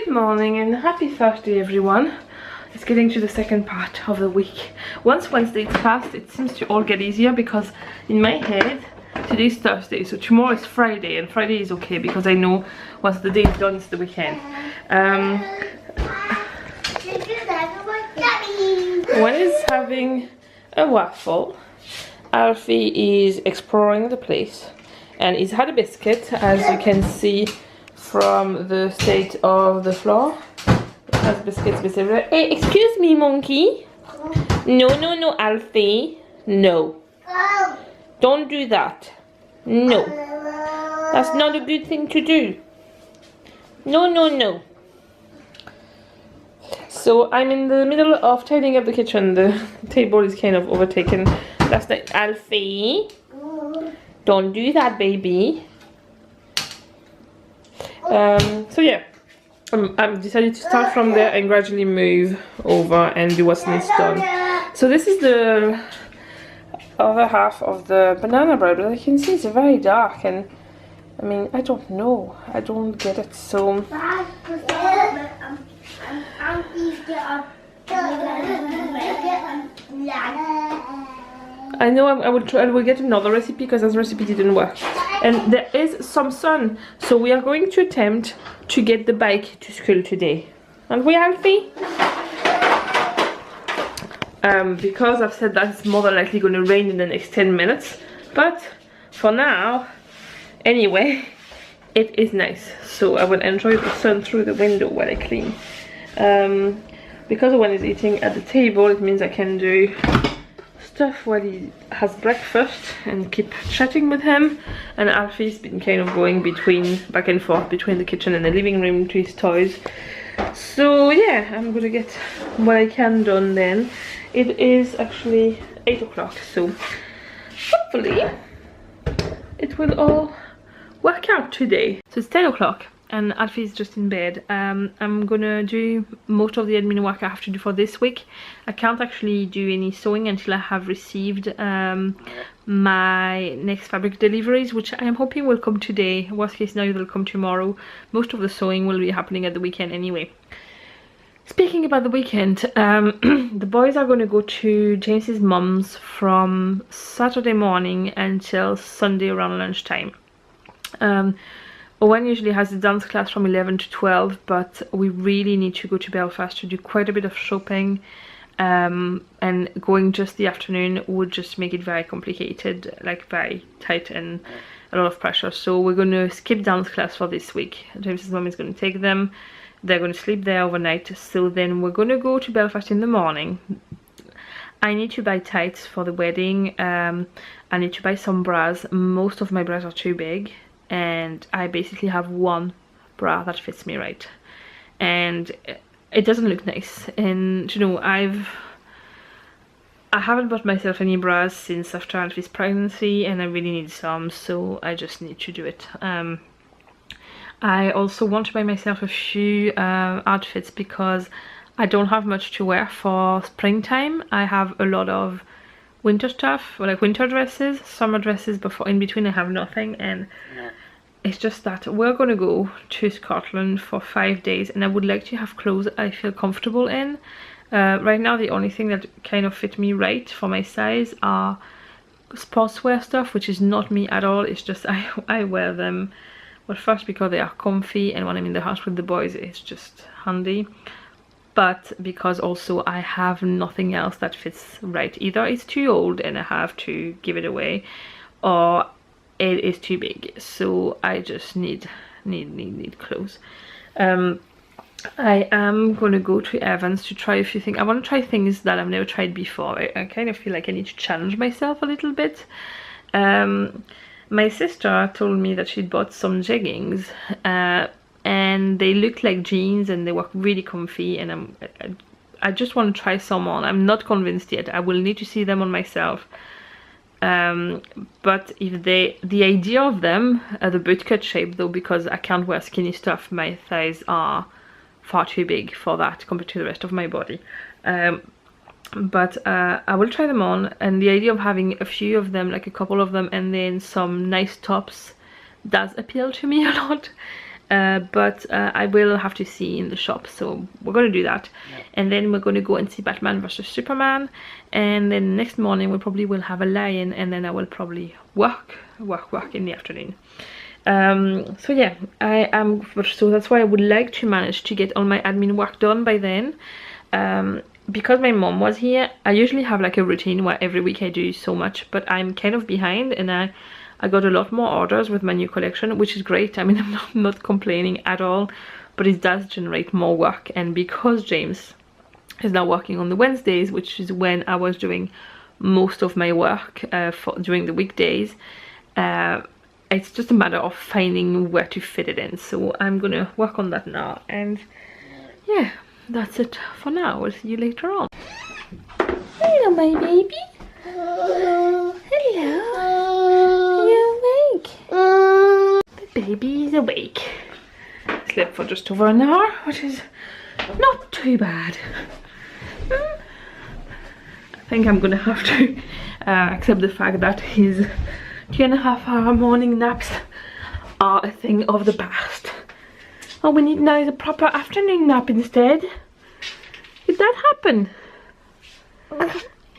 Good morning and happy Thursday everyone. It's getting to the second part of the week. Once Wednesday is past, it seems to all get easier because in my head today's Thursday, so tomorrow is Friday, and Friday is okay because I know once the day is done it's the weekend. One is having a waffle. Alfie is exploring the place and he's had a biscuit, as you can see from the state of the floor. It has biscuits everywhere. Hey, excuse me, monkey. No, no, no, Alfie. No. Don't do that. No. That's not a good thing to do. No, no, no. So I'm in the middle of tidying up the kitchen. The table is kind of overtaken. That's like, Alfie. Don't do that, baby. So yeah, I've decided to start from there and gradually move over and do what needs done. So this is the other half of the banana bread, but I can see it's very dark, and I mean, I don't know, I don't get it. So I know I will get another recipe because this recipe didn't work, and there is some sun, so we are going to attempt to get the bike to school today, aren't we, Alfie? Because I've said that it's more than likely going to rain in the next 10 minutes, but for now anyway it is nice, so I will enjoy the sun through the window while I clean. Because when he's eating at the table, it means I can do stuff while he has breakfast and keep chatting with him, and Alfie's been kind of going back and forth between the kitchen and the living room to his toys. So yeah, I'm gonna get what I can done then. It is actually 8 o'clock, so hopefully it will all work out today. So it's 10 o'clock and Alfie's just in bed. I'm gonna do most of the admin work I have to do for this week. I can't actually do any sewing until I have received my next fabric deliveries, which I am hoping will come today. Worst case scenario, they'll come tomorrow. Most of the sewing will be happening at the weekend anyway. Speaking about the weekend, the boys are going to go to James's mum's from Saturday morning until Sunday around lunchtime. Owen usually has a dance class from 11 to 12, but we really need to go to Belfast to do quite a bit of shopping, and going just the afternoon would just make it very complicated, like very tight and a lot of pressure. So we're going to skip dance class for this week. James's mum is going to take them. They're going to sleep there overnight, so then we're going to go to Belfast in the morning. I need to buy tights for the wedding. I need to buy some bras. Most of my bras are too big, and I basically have one bra that fits me right, and it doesn't look nice. And you know, I haven't bought myself any bras since after Alfie's pregnancy, and I really need some, so I just need to do it. I also want to buy myself a few outfits because I don't have much to wear for springtime. I have a lot of winter stuff, like winter dresses, summer dresses, but in between I have nothing. And it's just that we're gonna go to Scotland for 5 days, and I would like to have clothes I feel comfortable in. Right now the only thing that kind of fit me right for my size are sportswear stuff, which is not me at all. It's just I wear them, well, first because they are comfy, and when I'm in the house with the boys it's just handy, but because also I have nothing else that fits right. Either it's too old and I have to give it away, or it is too big, so I just need clothes. I am gonna go to Eoghan's to try a few things. I want to try things that I've never tried before. I kind of feel like I need to challenge myself a little bit. My sister told me that she'd bought some jeggings, and they looked like jeans and they were really comfy, and I just want to try some on. I'm not convinced yet. I will need to see them on myself. But if the idea of them, the bootcut shape though, because I can't wear skinny stuff, my thighs are far too big for that compared to the rest of my body. But I will try them on, and the idea of having a few of them, like a couple of them, and then some nice tops does appeal to me a lot. but I will have to see in the shop, so we're gonna do that. And then we're gonna go and see Batman versus Superman, and then next morning we probably will have a lion, and then I will probably work in the afternoon. So yeah, so that's why I would like to manage to get all my admin work done by then. Because my mom was here, I usually have like a routine where every week I do so much, but I'm kind of behind, and I got a lot more orders with my new collection, which is great. I mean, I'm not complaining at all, but it does generate more work. And because James is now working on the Wednesdays, which is when I was doing most of my work during the weekdays, it's just a matter of finding where to fit it in. So I'm gonna work on that now, and yeah, that's it for now. We'll see you later on. Hello, my baby. Hello. You awake? The baby is awake. Slept for just over an hour, which is not too bad. I think I'm gonna have to accept the fact that his 2.5-hour morning naps are a thing of the past. All we need now is a proper afternoon nap instead. Did that happen?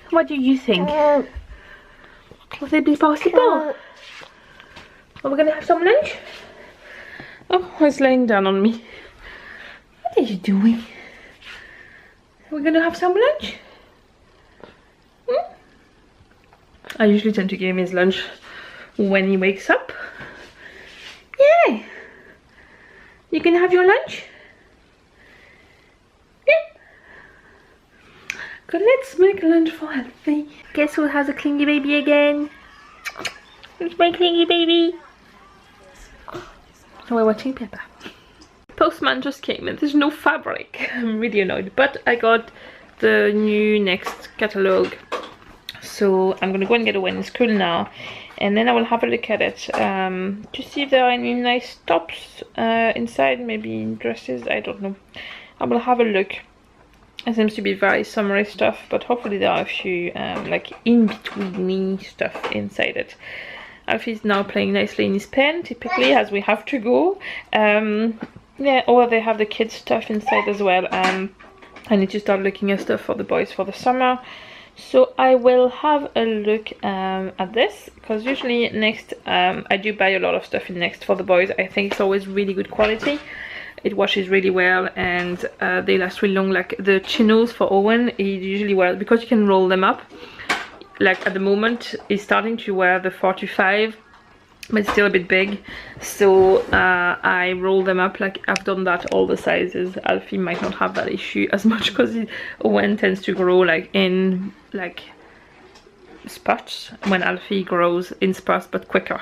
What do you think? Will it be possible? Are we gonna have some lunch? Oh, he's laying down on me. What are you doing? Are we gonna have some lunch? I usually tend to give him his lunch when he wakes up. Yeah. You can have your lunch? Yeah. Good, let's make lunch for Alfie. Guess who has a clingy baby again? It's my clingy baby. So we're watching Peppa. Postman just came and there's no fabric. I'm really annoyed, but I got the new Next catalogue. So I'm gonna go and get a wedding school now, and then I will have a look at it to see if there are any nice tops inside, maybe dresses, I don't know. I will have a look. It seems to be very summery stuff, but hopefully there are a few like in-betweeny stuff inside it. Alfie's now playing nicely in his pen, typically, as we have to go. Yeah, or they have the kids stuff inside as well. I need to start looking at stuff for the boys for the summer. So I will have a look at this, because usually Next, I do buy a lot of stuff in Next for the boys. I think it's always really good quality. It washes really well, and they last really long. Like the chinos for Eoghan, he usually wears, because you can roll them up. Like at the moment, he's starting to wear the 45, but it's still a bit big. So I roll them up. Like I've done that all the sizes. Alfie might not have that issue as much, because Eoghan tends to grow like in like spurts when Alfie grows in spurts, but quicker.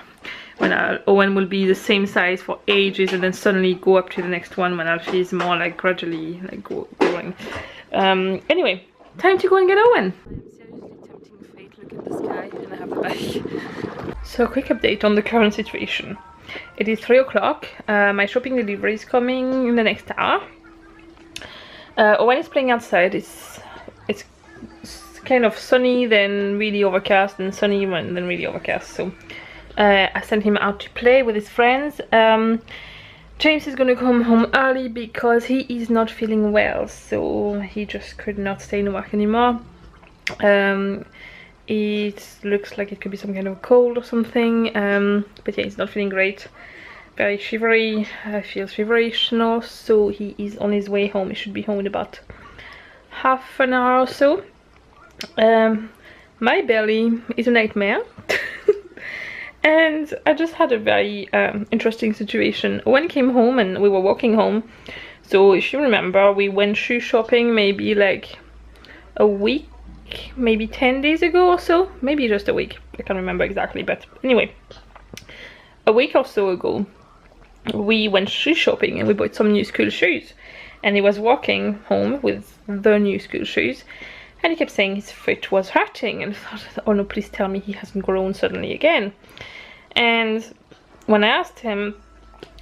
When Eoghan will be the same size for ages and then suddenly go up to the next one when Alfie is more like gradually like growing. Anyway, time to go and get Eoghan. Look at the sky, and I have the bag. So a quick update on the current situation. It is 3 o'clock. My shopping delivery is coming in the next hour. When it's playing outside, it's kind of sunny, then really overcast, and sunny, and then really overcast. So I sent him out to play with his friends. James is gonna come home early because he is not feeling well, so he just could not stay in work anymore. It looks like it could be some kind of cold or something, but yeah, he's not feeling great. Very shivery, feels feverish now, so he is on his way home. He should be home in about half an hour or so. My belly is a nightmare. And I just had a very interesting situation. When I came home and we were walking home, so if you remember, we went shoe shopping maybe like a week, maybe 10 days ago or so, maybe just a week, I can't remember exactly, but anyway, a week or so ago we went shoe shopping and we bought some new school shoes, and he was walking home with the new school shoes and he kept saying his foot was hurting, and I thought, oh no, please tell me he hasn't grown suddenly again. And when I asked him,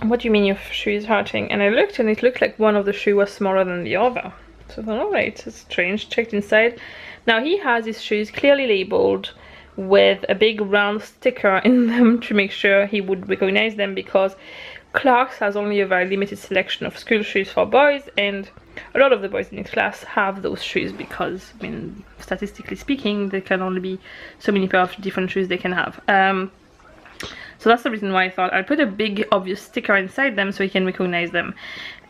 what do you mean your shoe is hurting, and I looked and it looked like one of the shoe was smaller than the other. So I thought, alright, it's strange. Checked inside. Now he has his shoes clearly labeled with a big round sticker in them to make sure he would recognize them, because Clark's has only a very limited selection of school shoes for boys, and a lot of the boys in his class have those shoes because, I mean, statistically speaking, there can only be so many pair of different shoes they can have. So that's the reason why I thought I'd put a big obvious sticker inside them so he can recognize them.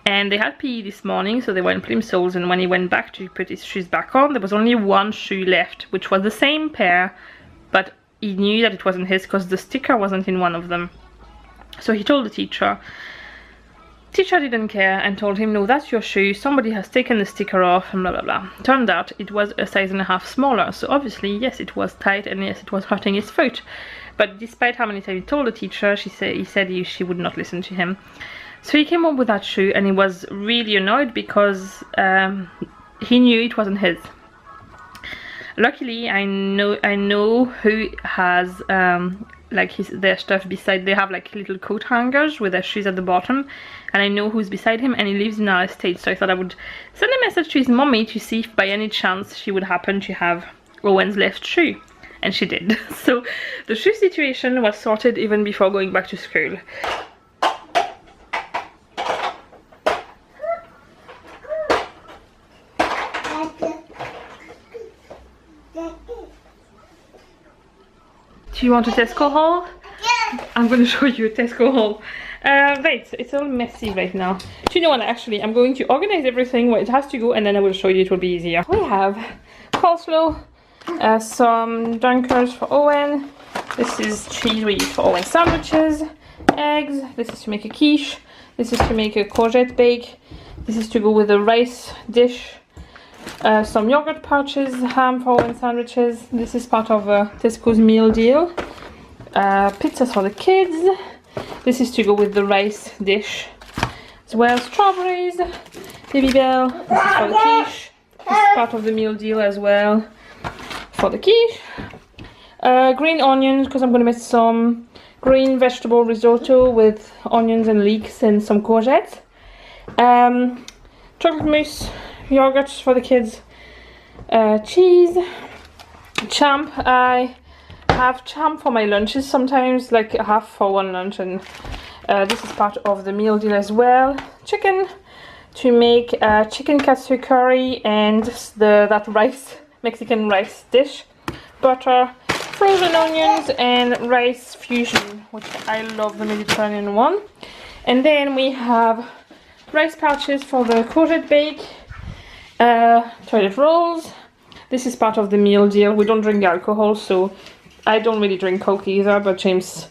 And they had PE this morning, so they were in plimsolls, and when he went back to put his shoes back on, there was only one shoe left, which was the same pair, but he knew that it wasn't his because the sticker wasn't in one of them. So he told the teacher. Teacher didn't care and told him, no, that's your shoe, somebody has taken the sticker off, and blah blah blah. Turned out it was a size and a half smaller, so obviously yes, it was tight, and yes, it was hurting his foot. But despite how many times he told the teacher, she she would not listen to him. So he came up with that shoe, and he was really annoyed because he knew it wasn't his. Luckily, I know who has like their stuff beside. They have like little coat hangers with their shoes at the bottom, and I know who's beside him, and he lives in our estate. So I thought I would send a message to his mommy to see if by any chance she would happen to have Owen's left shoe, and she did. So the shoe situation was sorted even before going back to school. Do you want a Tesco haul? Yeah. I'm going to show you a Tesco haul. Wait, it's all messy right now. Do you know what, actually, I'm going to organize everything where it has to go, and then I will show you, it will be easier. We have coleslaw, some dunkers for Owen. This is cheese we use for Owen sandwiches, eggs. This is to make a quiche. This is to make a courgette bake. This is to go with a rice dish. Some yogurt pouches, ham for Owen sandwiches. This is part of Tesco's meal deal. Pizzas for the kids. This is to go with the rice dish. As well, strawberries, Baby Bell. This is for the quiche. This is part of the meal deal as well for the quiche. Green onions, because I'm going to make some green vegetable risotto with onions and leeks and some courgettes. Chocolate mousse, yogurt for the kids, cheese, champ. I have champ for my lunches sometimes, like half for one lunch, and this is part of the meal deal as well. Chicken to make chicken katsu curry and that rice, Mexican rice dish. Butter, frozen onions, and rice fusion, which I love, the Mediterranean one. And then we have rice pouches for the courgette bake. Toilet rolls. This is part of the meal deal. We don't drink alcohol, so I don't really drink Coke either, but James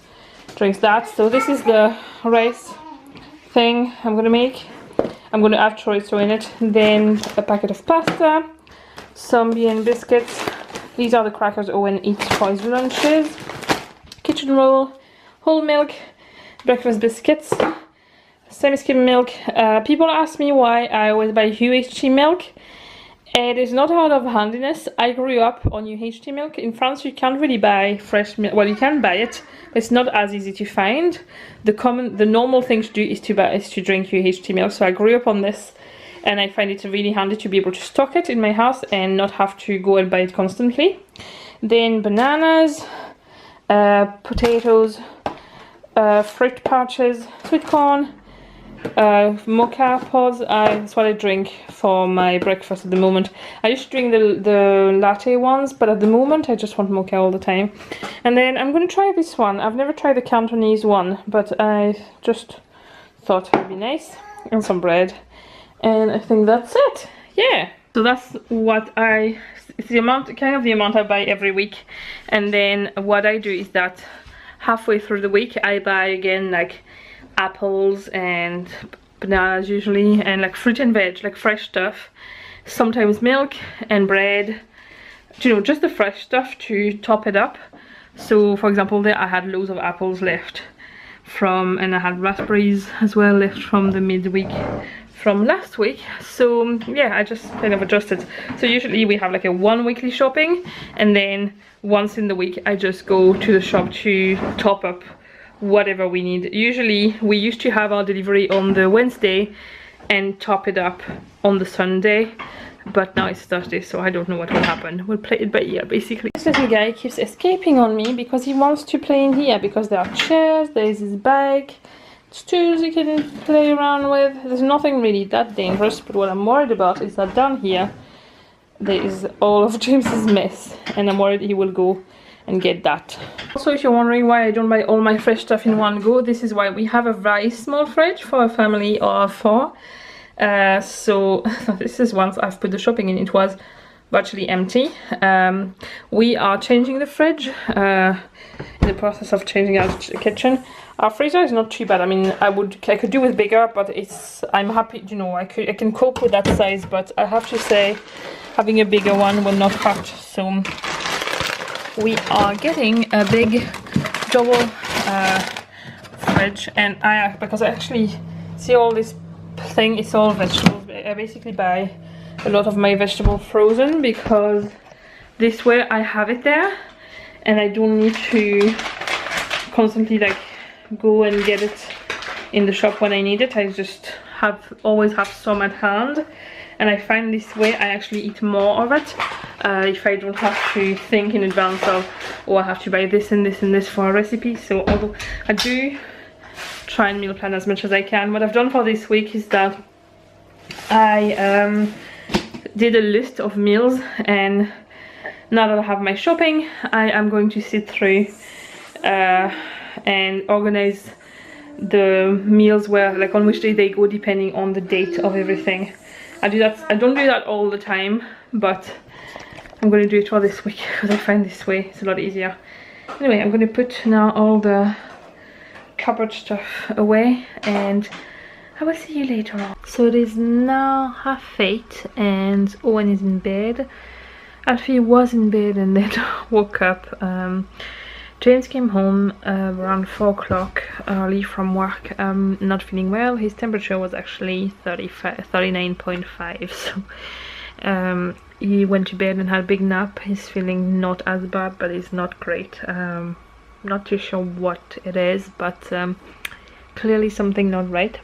drinks that. So this is the rice thing I'm gonna make. I'm gonna add chorizo in it. Then a packet of pasta, some BN biscuits. These are the crackers Owen eats for his lunches. Kitchen roll, whole milk, breakfast biscuits, semi-skim milk. People ask me why I always buy UHT milk. It is not out of handiness. I grew up on UHT milk. In France you can't really buy fresh milk. Well, you can buy it, but it's not as easy to find. The normal thing to do is to drink UHT milk. So I grew up on this, and I find it really handy to be able to stock it in my house and not have to go and buy it constantly. Then bananas, potatoes, fruit pouches, sweet corn, mocha pods. That's what I drink for my breakfast at the moment. I used to drink the latte ones, but at the moment I just want mocha all the time. And then I'm going to try this one. I've never tried the Cantonese one, but I just thought it would be nice. And some bread. And I think that's it. Yeah. So that's what it's the amount, kind of the amount I buy every week. And then what I do is that halfway through the week I buy again like apples and bananas usually, and like fruit and veg, like fresh stuff. Sometimes milk and bread, you know, just the fresh stuff to top it up. So for example, there I had loads of apples left from, and I had raspberries as well left from the midweek from last week. So yeah, I just kind of adjusted. So usually we have like a 1 weekly shopping, and then once in the week I just go to the shop to top up whatever we need. Usually we used to have our delivery on the Wednesday and top it up on the Sunday, but now it's Thursday, so I don't know what will happen. We'll play it by ear basically. This little guy keeps escaping on me because he wants to play in here, because there are chairs, there is his bike, stools you can play around with. There's nothing really that dangerous, but what I'm worried about is that down here there is all of James's mess, and I'm worried he will go and get that. Also, if you're wondering why I don't buy all my fresh stuff in one go, this is why. We have a very small fridge for a family of 4. So this is once I've put the shopping in, it was virtually empty. We are changing the fridge, in the process of changing our kitchen. Our freezer is not too bad. I mean, I could do with bigger, but I'm happy, you know, I can cope with that size, but I have to say having a bigger one will not hurt. So we are getting a big double fridge, and because I actually see all this thing, it's all vegetables. I basically buy a lot of my vegetable frozen, because this way I have it there and I don't need to constantly like go and get it in the shop when I need it. I just always have some at hand, and I find this way I actually eat more of it if I don't have to think in advance of, oh, I have to buy this and this and this for a recipe. So although I do try and meal plan as much as I can, what I've done for this week is that I did a list of meals, and now that I have my shopping, I am going to sit through and organize the meals where, like, on which day they go depending on the date of everything. I don't do that all the time, but I'm going to do it for this week because I find this way it's a lot easier. Anyway, I'm going to put now all the cupboard stuff away, and I will see you later on. So it is now 8:30 and Eoghan is in bed. Alfie was in bed and then woke up. James came home around 4 o'clock early from work, not feeling well. His temperature was actually 39.5, so he went to bed and had a big nap. He's feeling not as bad, but it's not great. Not too sure what it is, but clearly something not right.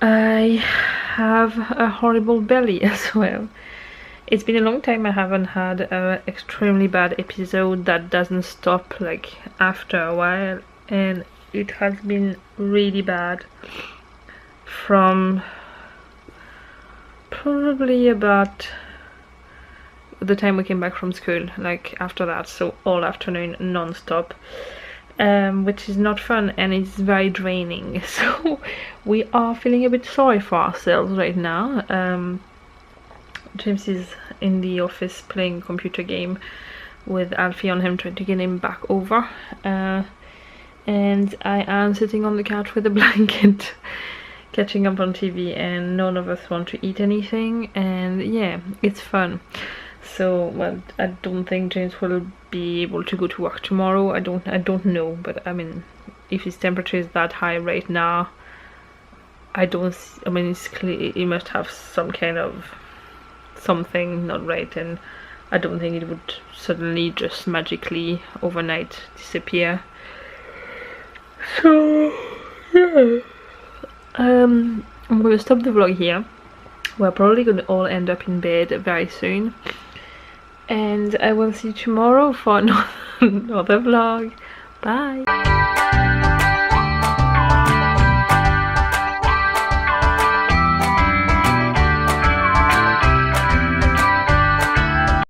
I have a horrible belly as well. It's been a long time I haven't had an extremely bad episode that doesn't stop like after a while, and it has been really bad from probably about the time we came back from school, like after that, so all afternoon non-stop. Which is not fun, and it's very draining. So we are feeling a bit sorry for ourselves right now. James is in the office playing a computer game with Alfie on him, trying to get him back over, and I am sitting on the couch with a blanket catching up on TV, and none of us want to eat anything, and yeah, it's fun. So, well, I don't think James will be able to go to work tomorrow. I don't know, but I mean, if his temperature is that high right now, I mean, it's clear he must have some kind of something not right, and I don't think it would suddenly just magically overnight disappear. So yeah, I'm gonna stop the vlog here. We're probably gonna all end up in bed very soon, and I will see you tomorrow for another vlog. Bye.